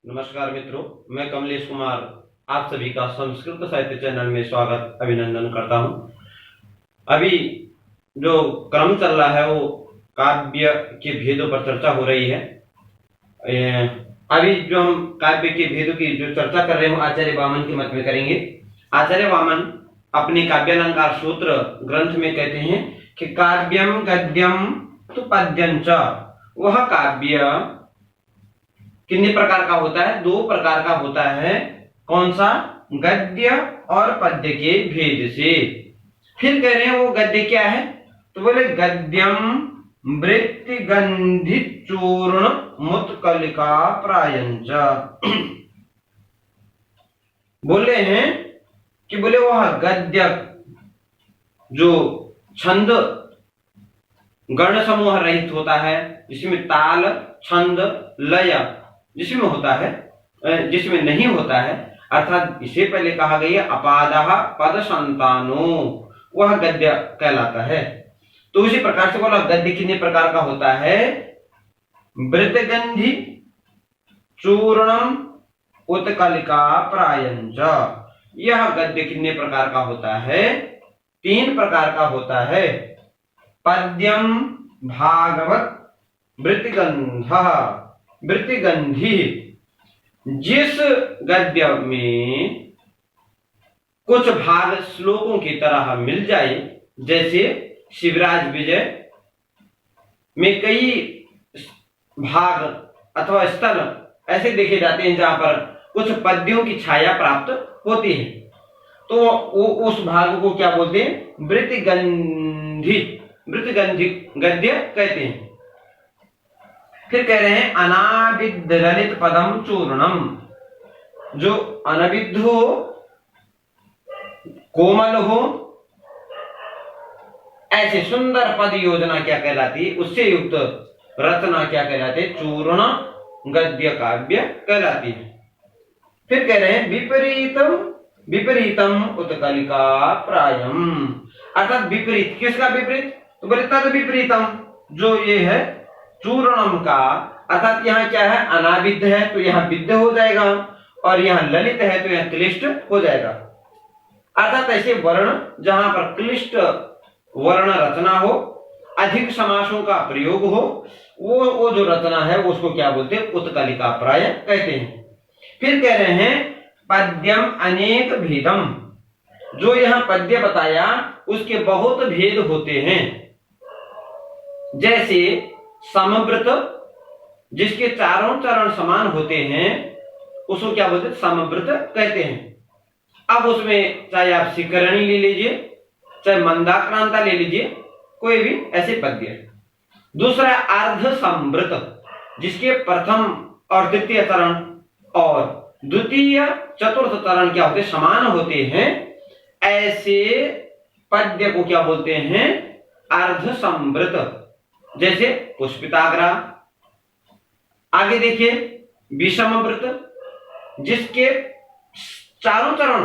नमस्कार मित्रों, मैं कमलेश कुमार आप सभी का संस्कृत साहित्य चैनल में स्वागत अभिनंदन करता हूं। अभी जो क्रम चल रहा है वो काव्य के भेदों पर चर्चा हो रही है। अभी जो हम काव्य के भेदों की जो चर्चा कर रहे हैं आचार्य वामन के मत में करेंगे। आचार्य वामन अपने काव्यालंकार सूत्र ग्रंथ में कहते हैं कि काव्यम गद्यम तो पद्यं च, वह काव्य कितने प्रकार का होता है? दो प्रकार का होता है। कौन सा? गद्य और पद्य के भेद से। फिर कह रहे हैं वो गद्य क्या है? तो बोले गद्यम वृत्तिगंधि चूर्ण मुत्कलिका प्रायंच। बोले हैं कि बोले वह गद्य जो छंद गण समूह रहित होता है, जिसमें ताल छंद लय जिसमें होता है, जिसमें नहीं होता है, अर्थात इसे पहले कहा गया अपादः पद संतानो, वह गद्य कहलाता है। तो उसी प्रकार से बोला गद्य कितने प्रकार का होता है? वृत्तगंधि चूर्णम उत्कलिका प्रायंच। यह गद्य कितने प्रकार का होता है? तीन प्रकार का होता है। पद्यम भागवत वृत्तिगंध वृत्तिगंधि, जिस गद्य में कुछ भाग श्लोकों की तरह मिल जाए, जैसे शिवराज विजय में कई भाग अथवा स्थल ऐसे देखे जाते हैं जहां पर कुछ पद्यों की छाया प्राप्त होती है, तो वो उस भाग को क्या बोलते हैं? वृत्तिगंधि गद्य कहते हैं। फिर कह रहे हैं अनाविद्ध ललित पदम चूर्णम, जो अनविद्ध हो, कोमल हो, ऐसे सुंदर पद योजना क्या कहलाती है? उससे युक्त रचना क्या कहलाती है? चूर्ण गद्य काव्य कहलाती है। फिर कह रहे हैं विपरीतम उत्कलिका प्रायम, अर्थात विपरीत। किसका विपरीत? तो बोले तद विपरीतम, जो ये है चूर्णम का, अर्थात यहाँ क्या है? अनाविद्ध है तो यहाँ विद्ध हो जाएगा, और यहाँ ललित है तो यहाँ क्लिष्ट हो जाएगा। अर्थात ऐसे वर्ण जहां पर क्लिष्ट वर्ण रचना हो, अधिक समासों का प्रयोग हो, वो जो रचना है उसको क्या बोलते हैं? उत्कलिका प्राय कहते हैं। फिर कह रहे हैं पद्यम अनेक भेदम, जो यहाँ पद्य बताया उसके बहुत भेद होते हैं। जैसे समवृत, जिसके चारों चरण समान होते हैं, उसको क्या बोलते हैं? समवृत कहते हैं। अब उसमें चाहे आप शिखरणी ले लीजिए, चाहे मंदाक्रांता ले लीजिए, कोई भी ऐसे पद्य। दूसरा अर्ध संवृत, जिसके प्रथम और द्वितीय चरण और द्वितीय चतुर्थ चरण क्या होते हैं? समान होते हैं। ऐसे पद्य को क्या बोलते हैं? अर्ध संवृत। जैसे पुष्पिताग्रा। आगे देखिए विषमवृत, जिसके चारों चरण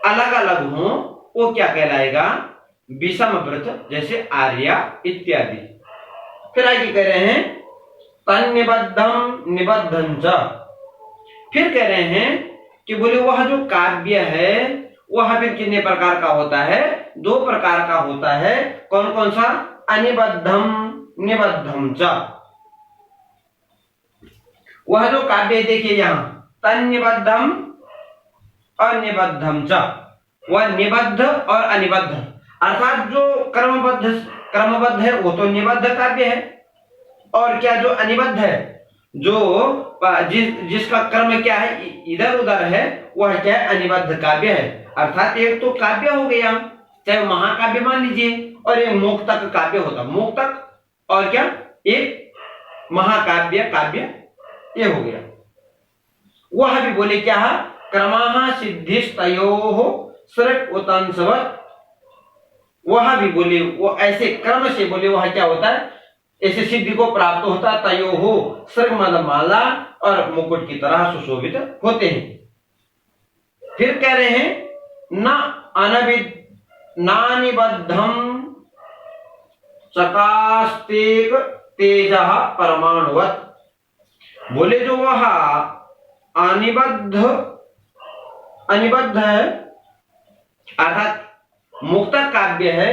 अलग अलग हों, वो क्या कहलाएगा? विषमवृत। जैसे आर्या इत्यादि। फिर आगे कह रहे हैं तन्निबद्धम निबद्धं च। फिर कह रहे हैं कि बोले वह जो काव्य है वह फिर कितने प्रकार का होता है? दो प्रकार का होता है। कौन कौन सा? अनिबद्धम निबद्धं च। वह जो काव्य देखिए यहां तन्निबद्धम और निबद्धं च, वह निबद्ध और अनिबद्ध, अर्थात जो क्रमबद्ध है वो तो निबद्ध काव्य है, और क्या जो अनिबद्ध है, जो जिसका क्रम क्या है? इधर उधर है, वह क्या है? अनिबद्ध काव्य है। अर्थात एक तो काव्य हो गया, चाहे महाकाव्य मान लीजिए, और एक मुक्तक काव्य होता, मुक्तक और क्या? एक महाकाव्य काव्य, ये हो गया। वह भी बोले क्या है? क्रमः सिद्धिस्तयोः सृक् उतंसवत्। वह भी बोले वो ऐसे क्रम से बोले वह क्या होता है? ऐसे सिद्धि को प्राप्त होता है। तयोः सृक् माला और मुकुट की तरह सुशोभित होते हैं। फिर कह रहे हैं न अनविद् नानिबद्धम चकास्तेक तेजः परमाणुवत्। बोले जो वह अनिबद्ध अनिबद्ध है अर्थात मुक्तक काव्य है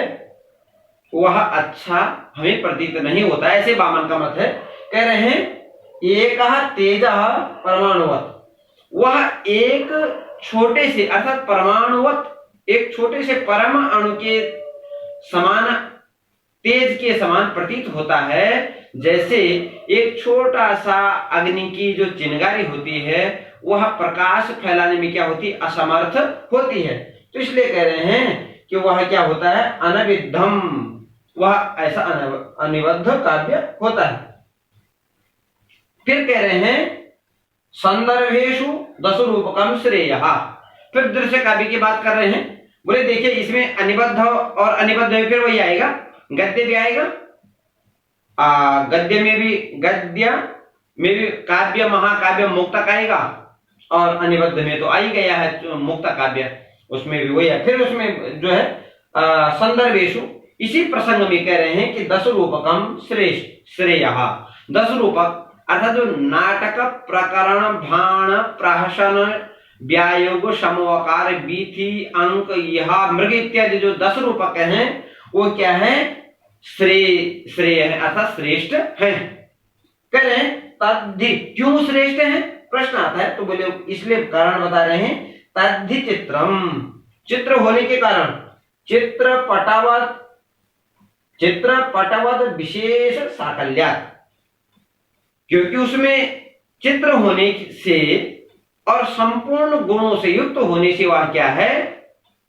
वह अच्छा हमें प्रतीत नहीं होता, ऐसे वामन का मत है। कह रहे हैं एक तेज परमाणुवत, वह एक छोटे से अर्थात परमाणुवत एक छोटे से परमाणु के समान तेज के समान प्रतीत होता है, जैसे एक छोटा सा अग्नि की जो चिंगारी होती है वह प्रकाश फैलाने में क्या होती असमर्थ होती है। तो इसलिए कह रहे हैं कि वह क्या होता है अनविद्धम, वह ऐसा अनिबद्ध काव्य होता है। फिर कह रहे हैं संदर्भेषु दश रूपकम श्रेयः, फिर दृश्य काव्य की बात कर रहे हैं। बोले देखिए इसमें अनिबद्ध और अनिबद्ध में फिर वही आएगा, गद्य भी आएगा, गद्य में भी काव्य महाकाव्य मुक्तक आएगा, और अनिबद्ध में तो आ ही गया है मुक्तक काव्य, उसमें भी वही है। फिर उसमें जो है संदर्भेषु, इसी प्रसंग में कह रहे हैं कि दश रूपकम श्रेयः, 10 रूपक अर्थात जो नाटक प्रकरण भाण प्रहसन व्यायोग समवकार बीथी अंक यह मृग इत्यादि जो 10 रूपक हैं वो क्या है श्रेय है अर्थात श्रेष्ठ है। कह रहे हैं तद्धि, क्यों श्रेष्ठ है प्रश्न आता है, तो बोले इसलिए कारण बता रहे हैं तद्धि चित्रम, चित्र होने के कारण, चित्रपटवद विशेष साकल्यात, क्योंकि उसमें चित्र होने से और संपूर्ण गुणों से युक्त होने से वह क्या है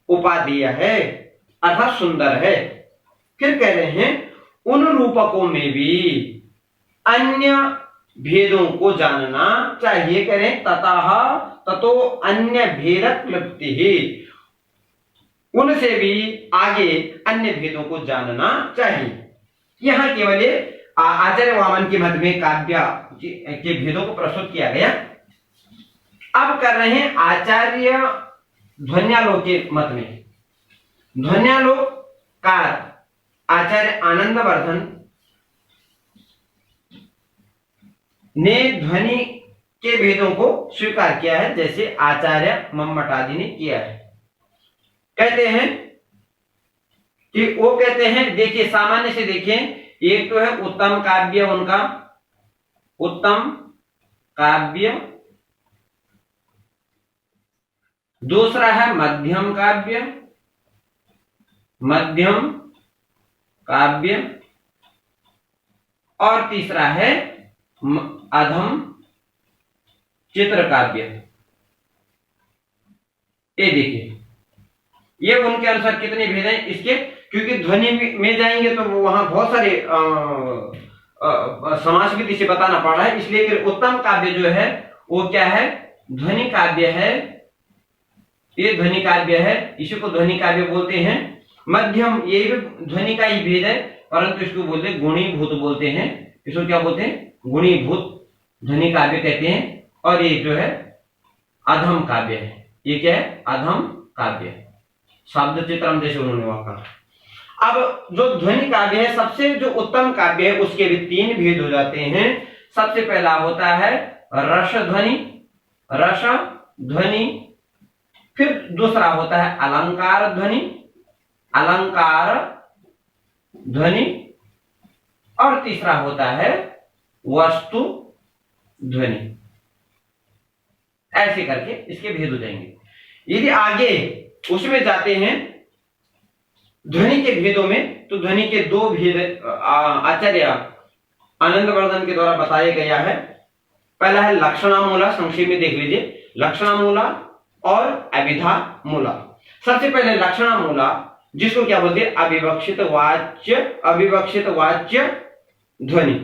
उपादेय है अर्थात सुंदर है। फिर कह रहे हैं उन रूपकों में भी अन्य भेदों को जानना चाहिए। कह रहे हैं ततः ततो अन्य भेद क्लृप्ति, उनसे भी आगे अन्य भेदों को जानना चाहिए। यहां केवल आचार्य वामन के मत में काव्य के भेदों को प्रस्तुत किया गया। अब कर रहे हैं आचार्य ध्वन्यालोक के मत में। ध्वन्यालोक का आचार्य आनंदवर्धन ने ध्वनि के भेदों को स्वीकार किया है, जैसे आचार्य मम्मटादि ने किया है। कहते हैं कि वो कहते हैं देखिए सामान्य से देखें, एक तो है उत्तम काव्य, उनका उत्तम काव्य, दूसरा है मध्यम काव्य, मध्यम काव्य, और तीसरा है अधम चित्र काव्य। ये देखिए ये उनके अनुसार कितने भेद हैं इसके, क्योंकि ध्वनि में जाएंगे तो वहां बहुत सारे समास विधि से बताना पड़ रहा है, इसलिए फिर उत्तम काव्य जो है वो क्या है ध्वनि काव्य है, ये ध्वनि काव्य है, इसी को ध्वनि काव्य बोलते हैं। मध्यम ये भी ध्वनि का ही भेद है, परंतु इसको बोलते हैं गुणीभूत बोलते हैं, इसको क्या बोलते हैं गुणीभूत ध्वनि काव्य कहते हैं। और ये जो है अधम काव्य है, ये क्या है अधम काव्य, शब्द चित्रम जैसे उन्होंने वहां कहा। अब जो ध्वनि काव्य है सबसे जो उत्तम काव्य है उसके भी 3 भेद हो जाते हैं। सबसे पहला होता है रस ध्वनि, रस ध्वनि, फिर दूसरा होता है अलंकार ध्वनि, अलंकार ध्वनि, और तीसरा होता है वस्तु ध्वनि। ऐसे करके इसके भेद हो जाएंगे। यदि आगे उसमें जाते हैं ध्वनि के भेदों में, तो ध्वनि के 2 भेद आचार्य आनंदवर्धन के द्वारा बताया गया है। पहला है लक्षणामूला, संक्षेप में देख लीजिए, लक्षणामूला और अभिधामूला। सबसे पहले लक्षणामूला, जिसको क्या बोलते हैं अविवक्षित वाच्य ध्वनि।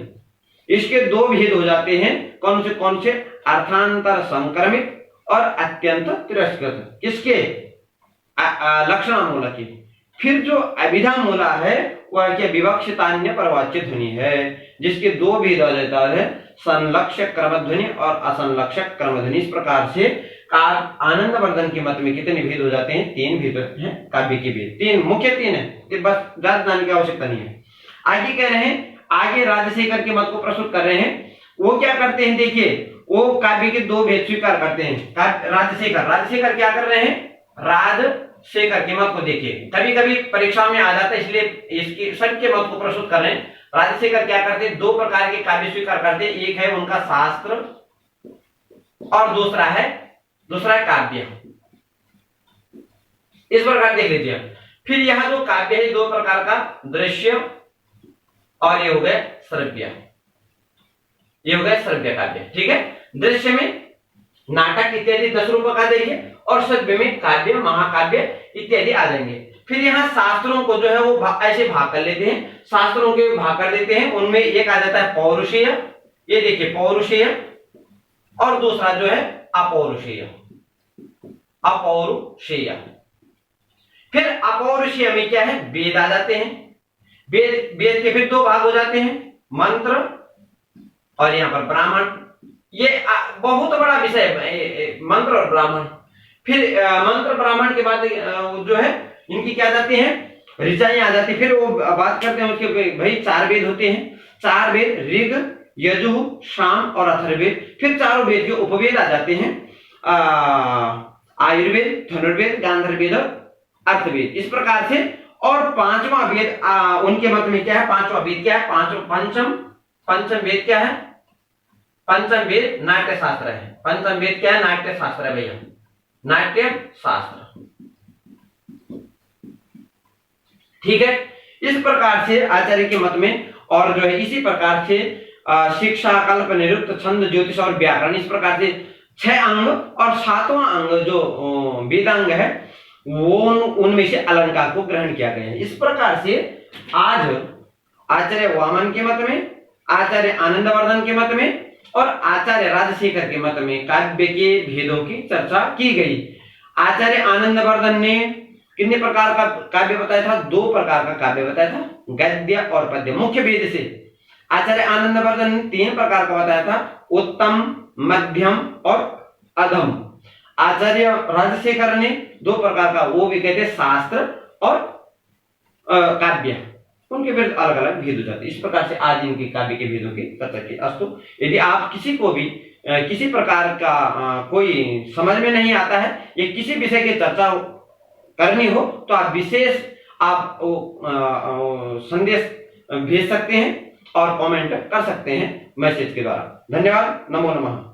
इसके 2 भेद हो जाते हैं, कौन से अर्थांतर संक्रमित और अत्यंत तिरस्कृत, किसके लक्षणामूला की। फिर जो अभिधामूला है वह क्या विवक्षितान्य परवाच्य ध्वनि है, जिसके 2 भेद हो जाता है संलक्षक क्रमध्वनि और असंलक्षक क्रमध्वनि। इस प्रकार से आनंदवर्धन के मत में कितने भेद हो जाते हैं 3 भेद हैं काव्य के भेद, 3 मुख्य 3 है, बस ज्यादा जानने की आवश्यकता नहीं है। आगे कह रहे हैं, आगे राजशेखर के मत को प्रस्तुत कर रहे हैं। वो क्या करते हैं देखिए, वो काव्य के दो भेद स्वीकार करते हैं। राजशेखर क्या कर रहे हैं, राजशेखर के मत को देखिए, कभी कभी परीक्षा में आ जाता है, इसलिए इसके सबके मत को प्रस्तुत कर रहे हैं। राजशेखर क्या करते हैं, दो प्रकार के काव्य स्वीकार करते हैं, एक है उनका शास्त्र और दूसरा है काव्य। इस प्रकार देख लीजिए। फिर यह जो काव्य है दो प्रकार का, दृश्य और ये हो गए श्रव्य, काव्य। ठीक है, दृश्य में नाटक इत्यादि 10 रूपों का देंगे और श्रव्य में काव्य, महाकाव्य इत्यादि आ जाएंगे। फिर यहाँ शास्त्रों को जो है वो ऐसे भाग कर लेते हैं, शास्त्रों के भाग कर देते हैं। उनमें एक आ जाता है पौरुषेय, ये देखिए पौरुषेय, और दूसरा जो है अपौरुषेय। फिर अपौरुषेय में क्या है, वेद आ जाते हैं। वेद के फिर दो भाग हो जाते हैं, मंत्र और यहाँ पर ब्राह्मण। ये बहुत बड़ा विषय है, मंत्र और ब्राह्मण। फिर मंत्र ब्राह्मण के बाद जो है इनकी क्या जाती है, ऋचाएं आ जाती है। फिर वो बात करते हैं उसके, भाई 4 वेद होते हैं, 4 वेद, ऋग, यजुः, साम और अथर्ववेद। फिर चारों वेद के उपवेद आ जाते हैं, आयुर्वेद, धनुर्वेद, गांधर्ववेद और अर्थवेद। इस प्रकार से। और 5वां वेद उनके मत में क्या है, 5वां वेद क्या है, पंचम वेद क्या है, पंचम वेद नाट्य शास्त्र है। पंचम वेद क्या है, नाट्य शास्त्र है भैया, नाट्य शास्त्र। ठीक है, इस प्रकार से आचार्य के मत में। और जो है इसी प्रकार से शिक्षा, कल्प, निरुक्त, छंद, ज्योतिष और व्याकरण, इस प्रकार से 6 अंग और 7वां अंग जो वेदांग है वो उनमें से अलंकार को ग्रहण किया गया है। इस प्रकार से आज आचार्य वामन के मत में, आचार्य आनंदवर्धन के मत में और आचार्य राजशेखर के मत में काव्य के भेदों की चर्चा की गई। आचार्य आनंदवर्धन ने कितने प्रकार का काव्य बताया था, 2 प्रकार का काव्य बताया था, गद्य और पद्य। मुख्य भेद से आचार्य आनंदवर्धन ने 3 प्रकार का बताया था, उत्तम, मध्यम और अधम। आचार्य राजशेखर ने 2 प्रकार का, वो भी कहते शास्त्र और काव्य, उनके भेद अलग अलग भेद हो जाते। इस प्रकार से आज इनके काव्य के भेदों की चर्चा की। अस्तु, यदि आप किसी को भी किसी प्रकार का कोई समझ में नहीं आता है या किसी विषय की चर्चा करनी हो तो आप विशेष आप संदेश भेज सकते हैं और कमेंट कर सकते हैं मैसेज के द्वारा। धन्यवाद। नमो नमः।